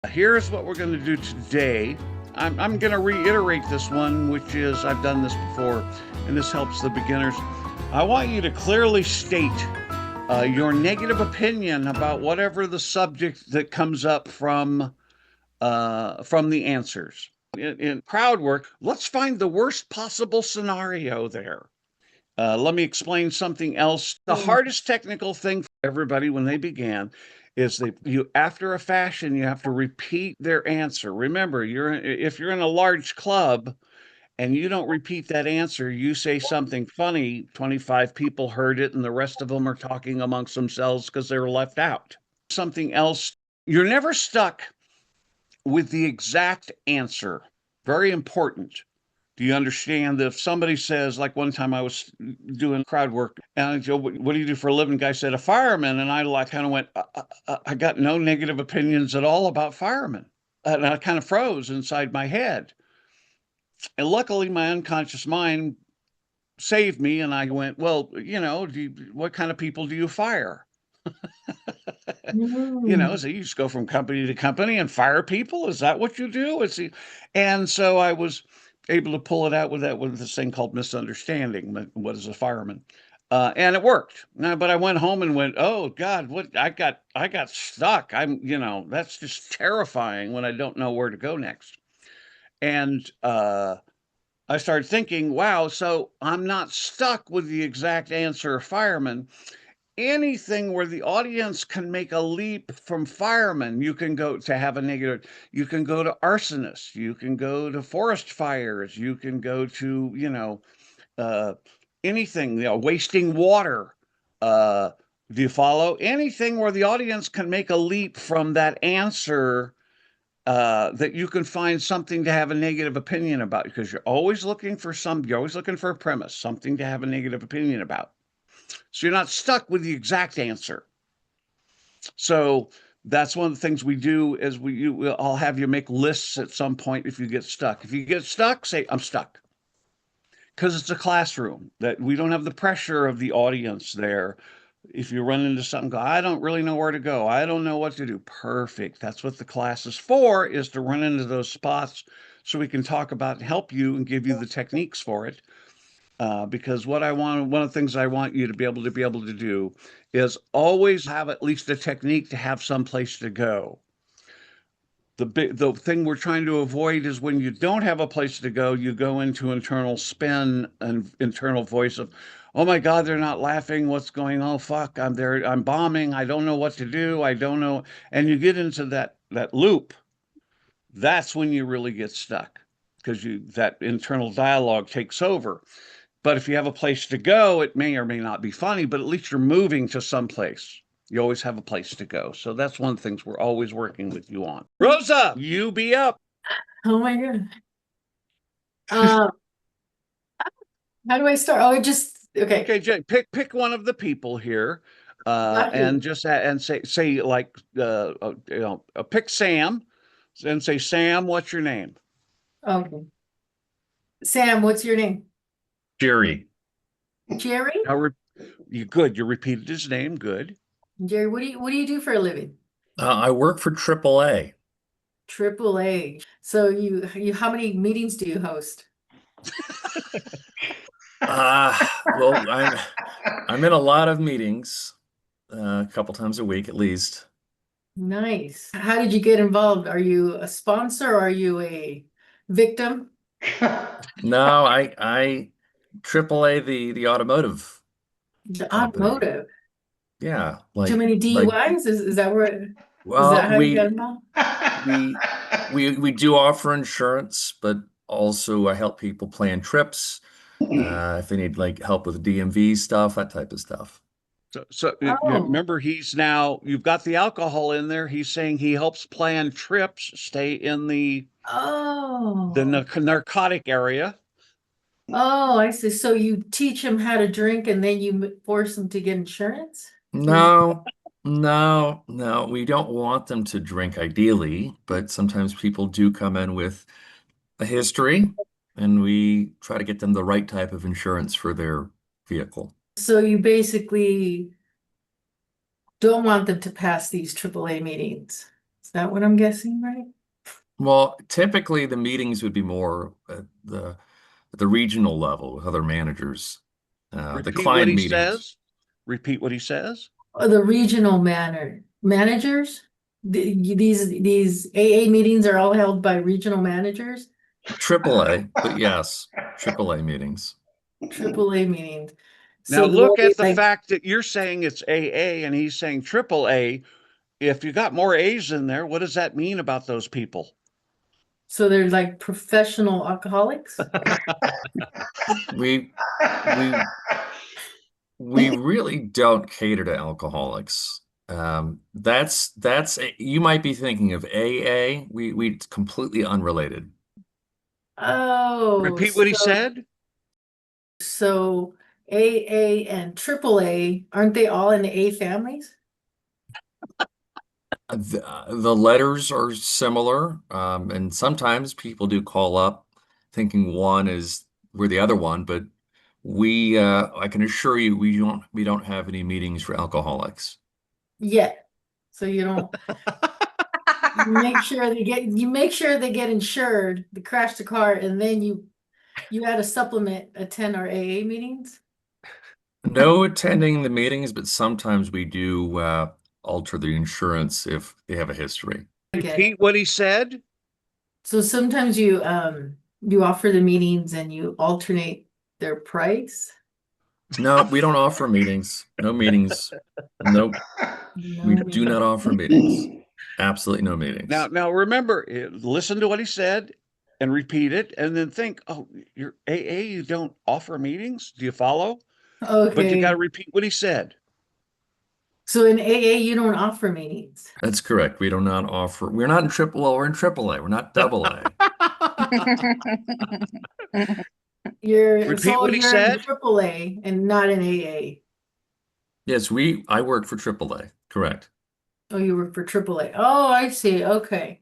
Here's what we're going to do today. I'm going to reiterate this one, which is I've done this before, and this helps the beginners. I want you to clearly state your negative opinion about whatever the subject that comes up from the answers. In crowd work, let's find the worst possible scenario there. Let me explain something else. The hardest technical thing for everybody when they began is after a fashion, you have to repeat their answer. Remember, if you're in a large club and you don't repeat that answer, you say something funny, 25 people heard it, and the rest of them are talking amongst themselves because they were left out. Something else, you're never stuck with the exact answer. Very important. Do you understand that if somebody says, like one time I was doing crowd work, and I go, what do you do for a living? The guy said, a fireman. And I like kind of went, I got no negative opinions at all about firemen. And I kind of froze inside my head. And luckily, my unconscious mind saved me. And I went, well, what kind of people do you fire? So you just go from company to company and fire people. Is that what you do? And so I was able to pull it out with this thing called misunderstanding. What is a fireman? And it worked. But I went home and went, oh God, what I got stuck. That's just terrifying when I don't know where to go next. And I started thinking, wow, so I'm not stuck with the exact answer, fireman. Anything where the audience can make a leap from firemen, you can go to have a negative. You can go to arsonists, you can go to forest fires, you can go to anything, wasting water. Do you follow? Anything where the audience can make a leap from that answer, that you can find something to have a negative opinion about, because you're always looking for a premise, something to have a negative opinion about. So you're not stuck with the exact answer. So that's one of the things we do is I'll have you make lists at some point if you get stuck. If you get stuck, say, I'm stuck. Because it's a classroom, that we don't have the pressure of the audience there. If you run into something, go, I don't really know where to go. I don't know what to do. Perfect. That's what the class is for, is to run into those spots so we can talk about and help you and give you the techniques for it. Because one of the things I want you to be able to do is always have at least a technique to have some place to go. The thing we're trying to avoid is when you don't have a place to go, you go into internal spin and internal voice of, oh my God, they're not laughing. What's going on? Fuck, I'm there. I'm bombing. I don't know what to do. I don't know. And you get into that loop. That's when you really get stuck, because that internal dialogue takes over. But if you have a place to go, it may or may not be funny, but at least you're moving to some place. You always have a place to go. So that's one of the things we're always working with you on. Rosa, you be up. Oh my God. Uh, how do I start? Oh, okay. Okay, Jay, pick one of the people here, Got and you. just and say like pick Sam, and say, Sam, what's your name? Okay. Sam, what's your name? Jerry. Jerry? Now, you good? You repeated his name. Good. Jerry, what do you do for a living? I work for AAA. Triple A. So how many meetings do you host? Well, I'm in a lot of meetings, a couple times a week at least. Nice. How did you get involved? Are you a sponsor or are you a victim? No, I AAA the automotive The company. automotive. Yeah, Too like many like DUIs? Is that where is well, that how you got involved? we we do offer insurance, but also I help people plan trips, if they need like help with DMV stuff, that type of stuff. So Oh, remember, you've got the alcohol in there. He's saying he helps plan trips, stay in the oh. narcotic area. Oh, I see. So you teach them how to drink and then you force them to get insurance? No, no, we don't want them to drink ideally, but sometimes people do come in with a history, and we try to get them the right type of insurance for their vehicle. So you basically don't want them to pass these AAA meetings. Is that what I'm guessing, right? Well, typically the meetings would be more at the regional level with other managers. The Repeat what client he meetings. says. Repeat what he says. Or the regional managers? These AA meetings are all held by regional managers, AAA, but yes, AAA meetings. AAA meetings. Now So look they at the fact that you're saying it's AA and he's saying triple A. If you got more A's in there, what does that mean about those people? so they're like professional alcoholics? We we we really don't cater to alcoholics. You might be thinking of AA. We completely unrelated. Oh, Repeat what he said. so AA and AAA, aren't they all in the A families? The letters are similar, and sometimes people do call up thinking one is we're the other one, but I can assure you we don't have any meetings for alcoholics. Yeah. So you make sure they get insured, they crash the car, and then you add a supplement, attend our AA meetings. No attending the meetings, but sometimes we do alter the insurance if they have a history. I get it. Repeat what he said. So sometimes you offer the meetings and you alternate their price. No, we don't offer meetings. No meetings. Nope. We No do not meeting. offer meetings. Absolutely no Now, meetings. now remember, listen to what he said and repeat it, and then think, oh, you're AA, you don't offer meetings? Do you follow? But you got to Okay. repeat what he said. So in AA you don't offer meetings. That's correct. We do not offer. We're not in triple. Well, we're in triple A. We're not double A. Repeat what he You're in said. AAA and not in AA. Yes, I work for triple A. Correct. Oh, you work for AAA. Oh, I see. Okay.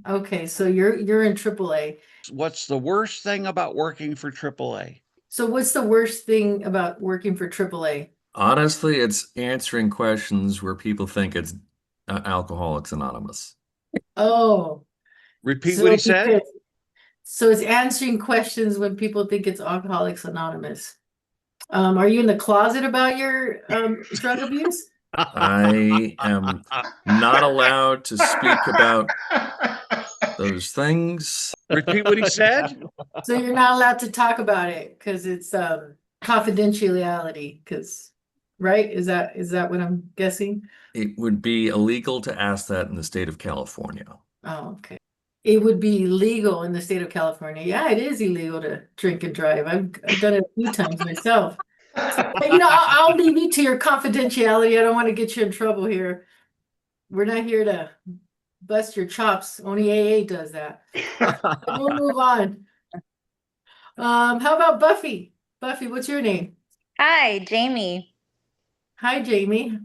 Okay, so you're in AAA. What's the worst thing about working for AAA? So what's the worst thing about working for AAA? Honestly, it's answering questions where people think it's Alcoholics Anonymous. Oh, Repeat what he so said. it's answering questions when people think it's Alcoholics Anonymous. Are you in the closet about your drug abuse? I am not allowed to speak about those things. Repeat what he said. So you're not allowed to talk about it because it's confidentiality, because right? Is that what I'm guessing? It would be illegal to ask that in the state of California. Oh, okay. It would be illegal in the state of California. Yeah, it is illegal to drink and drive. I've done it a few times myself. But, I'll leave you to your confidentiality. I don't want to get you in trouble here. We're not here to bust your chops. Only AA does that. We'll move on. How about Buffy? Buffy, what's your name? Hi, Jamie. Hi, Jamie.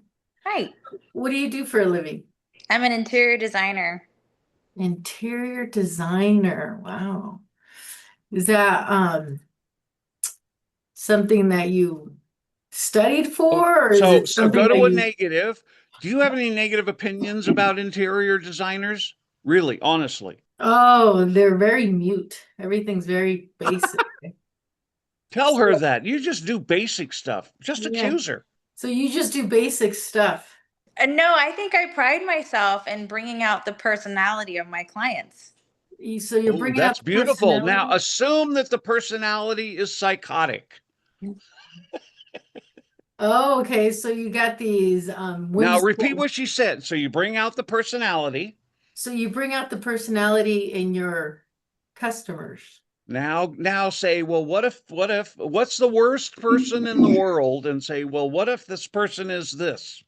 Hi. What do you do for a living? I'm an interior designer. Interior designer. Wow. Is that something that you studied Oh, for, or is so it so something go that to a you negative. Do you have any negative opinions about interior designers? Really, honestly. Oh, they're very mute. Everything's very basic. Tell her So, that. You just do basic stuff. Just yeah. accuse her. So you just do basic stuff. No, I think I pride myself in bringing out the personality of my clients. So you're Oh, bringing out that's the beautiful. Now, personality. assume that the personality is psychotic. Oh, okay. So you got these Now, repeat whimsical. what she said. So you bring out the personality. So you bring out the personality in your customers. Now say, well, what's the worst person in the world? And say, well, what if this person is this?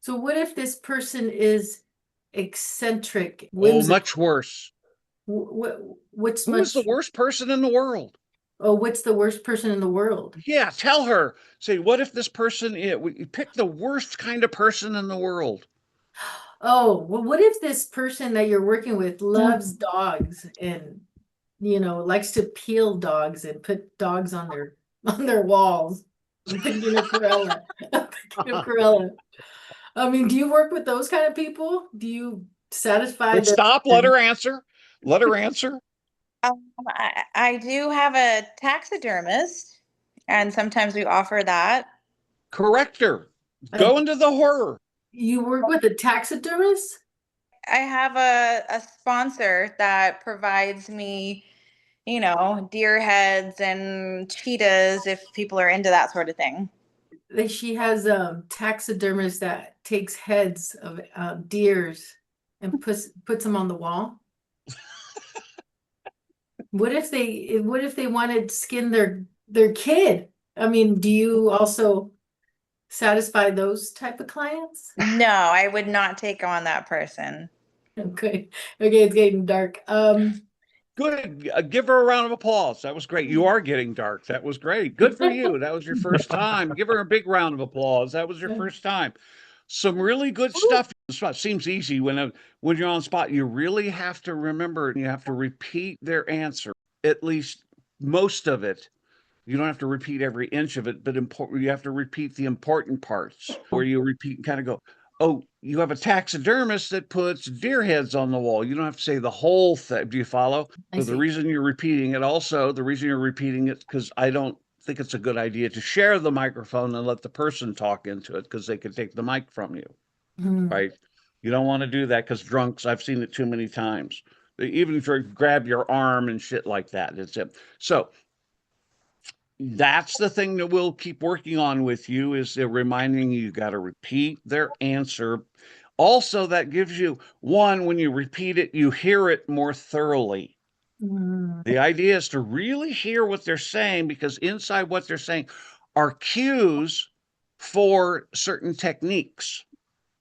So what if this person is eccentric, Oh, much whimsical? worse. What's Who is the much? worst person in the world? Oh, what's the worst person in the world? Yeah, tell her. Say, what if this person, we pick the worst kind of person in the world? Oh, well, what if this person that you're working with loves dogs and likes to peel dogs and put dogs on their walls? I'm thinking of Corella. I'm thinking of Corella. I mean, do you work with those kind of people? Do you satisfy But their stop, let her answer. Let her answer. I do have a taxidermist, and sometimes we offer that. Correct her. Go into the horror. You work with a taxidermist? I have a sponsor that provides me, deer heads and cheetahs if people are into that sort of thing. She has a taxidermist that takes heads of deers and puts them on the wall. What if they wanted to skin their kid? I mean, do you also satisfy those type of clients? No, I would not take on that person. Okay. Okay, it's getting dark. Good. Give her a round of applause. That was great. You are getting dark. That was great. Good for you. That was your first time. Give her a big round of applause. That was your first time. Some really good stuff. Seems easy when you're on spot. You really have to remember, and you have to repeat their answer, at least most of it. You don't have to repeat every inch of it, but you have to repeat the important parts, where you repeat and kind of go, oh, you have a taxidermist that puts deer heads on the wall. You don't have to say the whole thing. Do you follow? I So the see. reason you're repeating it, because I don't think it's a good idea to share the microphone and let the person talk into it, because they could take the mic from you, right? You don't want to do that, because drunks, I've seen it too many times. They even grab your arm and shit like that. It's it. So that's the thing that we'll keep working on with you, is they're reminding you got to repeat their answer. Also, that gives you one, when you repeat it, you hear it more thoroughly. The idea is to really hear what they're saying, because inside what they're saying are cues for certain techniques.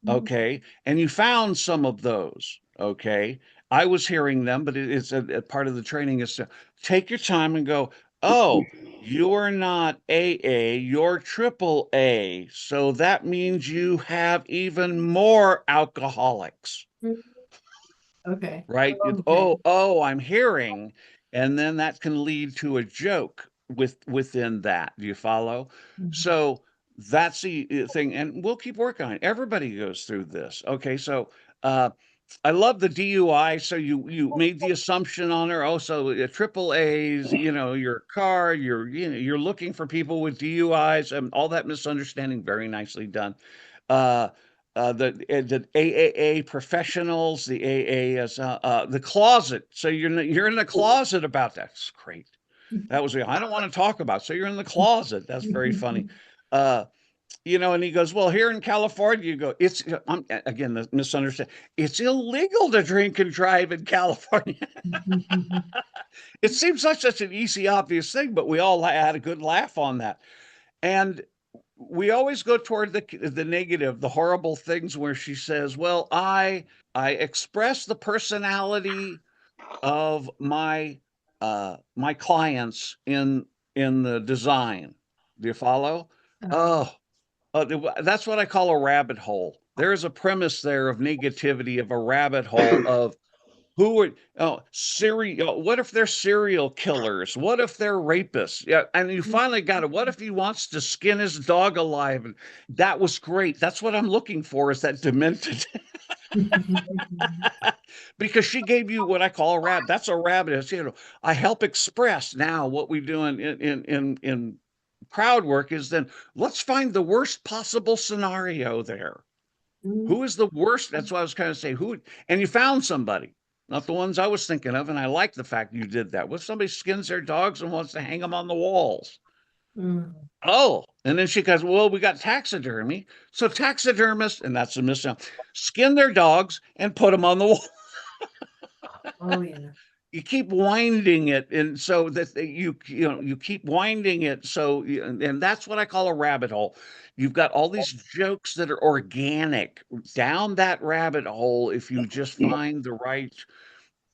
Okay. And you found some of those. Okay. I was hearing them, but it's a part of the training is to take your time and go, oh, you're not AA, you're triple A. So that means you have even more alcoholics, Okay. right? Okay. Oh, I'm hearing. And then that can lead to a joke within that. Do you follow? So that's the thing, and we'll keep working on it. Everybody goes through this. Okay, so I love the DUI. So you made the assumption on her. Oh, so triple A's, your car, you're looking for people with DUIs, and all that misunderstanding. Very nicely done. Uh, the AAA professionals, the AA is the closet. So you're in the closet about that. It's great. That was I don't want to talk about. So you're in the closet. That's very funny. Uh, and he goes, well, here in California, you go, it's, again, the misunderstanding. It's illegal to drink and drive in California. It seems like such an easy, obvious thing, but we all had a good laugh on that. And we always go toward the negative, the horrible things, where she says, well, I express the personality of my clients in the design. Do you follow? Oh, that's what I call a rabbit hole. There's a premise there of negativity, of a rabbit hole of who would what if they're serial killers? What if they're rapists? Yeah, and you finally got it. What if he wants to skin his dog alive? And that was great. That's what I'm looking for, is that demented. Because she gave you what I call a rabbit. That's a rabbit. It's, I help express now what we do in crowd work is, then let's find the worst possible scenario there. Who is the worst? That's what I was kind of saying. And you found somebody, not the ones I was thinking of. And I like the fact you did that. What if somebody skins their dogs and wants to hang them on the walls? Oh, and then she goes, well, we got taxidermy. So taxidermists, and that's a misnomer, skin their dogs and put them on the wall. Oh yeah. You keep winding it, and so that you keep winding it, so and that's what I call a rabbit hole. You've got all these jokes that are organic down that rabbit hole, if you just find the right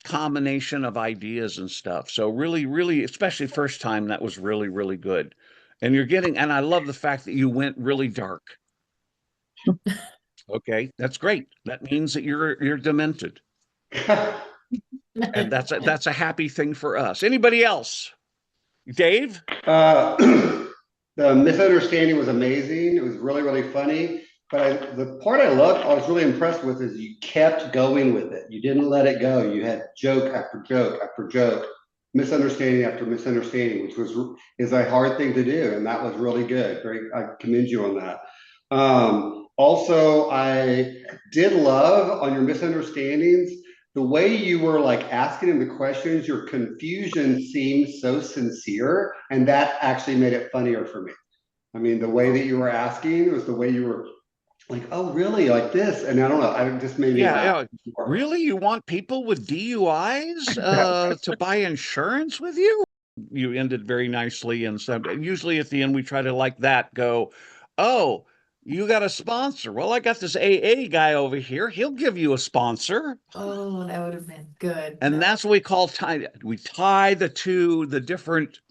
combination of ideas and stuff. So really, really, especially first time, that was really, really good. And I love the fact that you went really dark. Okay, that's great. That means that you're demented. And that's a happy thing for us. Anybody else? Dave? The misunderstanding was amazing. It was really, really funny. But the part I loved, I was really impressed with, is you kept going with it. You didn't let it go. You had joke after joke after joke, misunderstanding after misunderstanding, which is a hard thing to do, and that was really good. I commend you on that. Also, I did love on your misunderstandings the way you were like asking him the questions. Your confusion seemed so sincere, and that actually made it funnier for me. I mean, the way that you were asking was the way you were like, oh, really, like this, and I don't know, it just made me laugh. Really, you want people with DUIs to buy insurance with you? You ended very nicely, and so usually at the end we try to like that go, oh, you got a sponsor. Well, I got this AA guy over here. He'll give you a sponsor. Oh, that would have been good. And that's what we call we tie the different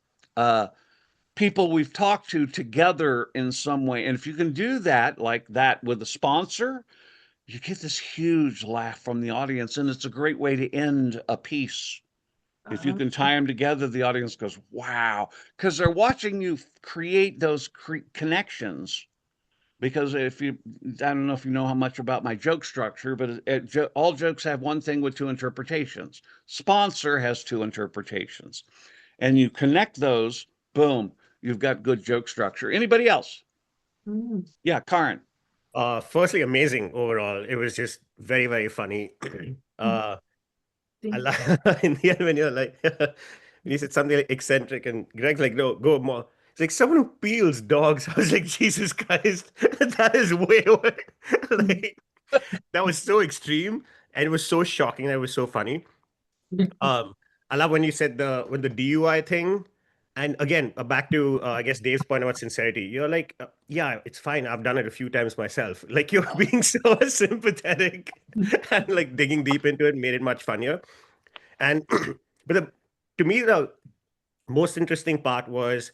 people we've talked to together in some way. And if you can do that, like that with a sponsor, you get this huge laugh from the audience, and it's a great way to end a piece. If you can tie them together, the audience goes, wow, because they're watching you create those connections. Because I don't know if you know how much about my joke structure, but all jokes have one thing with two interpretations. Sponsor has two interpretations. And you connect those, boom, you've got good joke structure. Anybody else? Yeah, Karen. Firstly, amazing overall. It was just very, very funny. I like in the end when you're like when you said something like eccentric, and Greg's like, no, go more. It's like someone who peels dogs. I was like, Jesus Christ, that is way over. Like, that was so extreme, and it was so shocking. That was so funny. I love when you said the DUI thing. And again, back to I guess Dave's point about sincerity. You're like, yeah, it's fine. I've done it a few times myself. Like, you're being so sympathetic and like digging deep into it made it much funnier. And but to me, the most interesting part was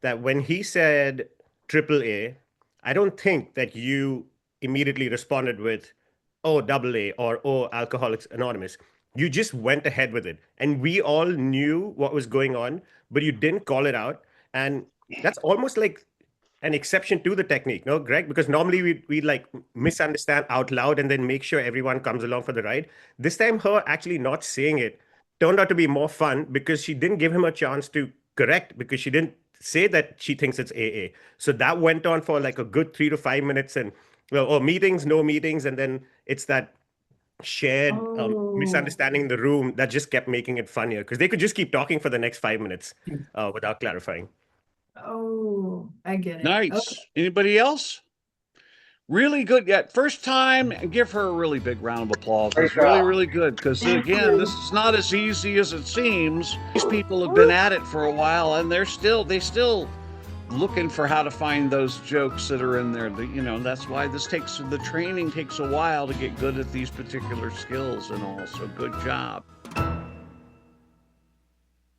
that when he said AAA, I don't think that you immediately responded with, oh, AA, or oh, Alcoholics Anonymous. You just went ahead with it. And we all knew what was going on, but you didn't call it out. And that's almost like an exception to the technique, no, Greg? Because normally we like misunderstand out loud and then make sure everyone comes along for the ride. This time, her actually not saying it turned out to be more fun because she didn't give him a chance to correct, because she didn't say that she thinks it's AA. So that went on for like a good 3 to 5 minutes, and or meetings, no meetings, and then it's that shared misunderstanding in the room that just kept making it funnier, because they could just keep talking for the next 5 minutes without clarifying. Oh, I get it. Nice. Okay. Anybody else? Really good. Yeah, first time, and give her a really big round of applause. It's really, really good, because again, this is not as easy as it seems. These people have been at it for a while, and they still looking for how to find those jokes that are in there. That's why the training takes a while to get good at these particular skills and all. So good job.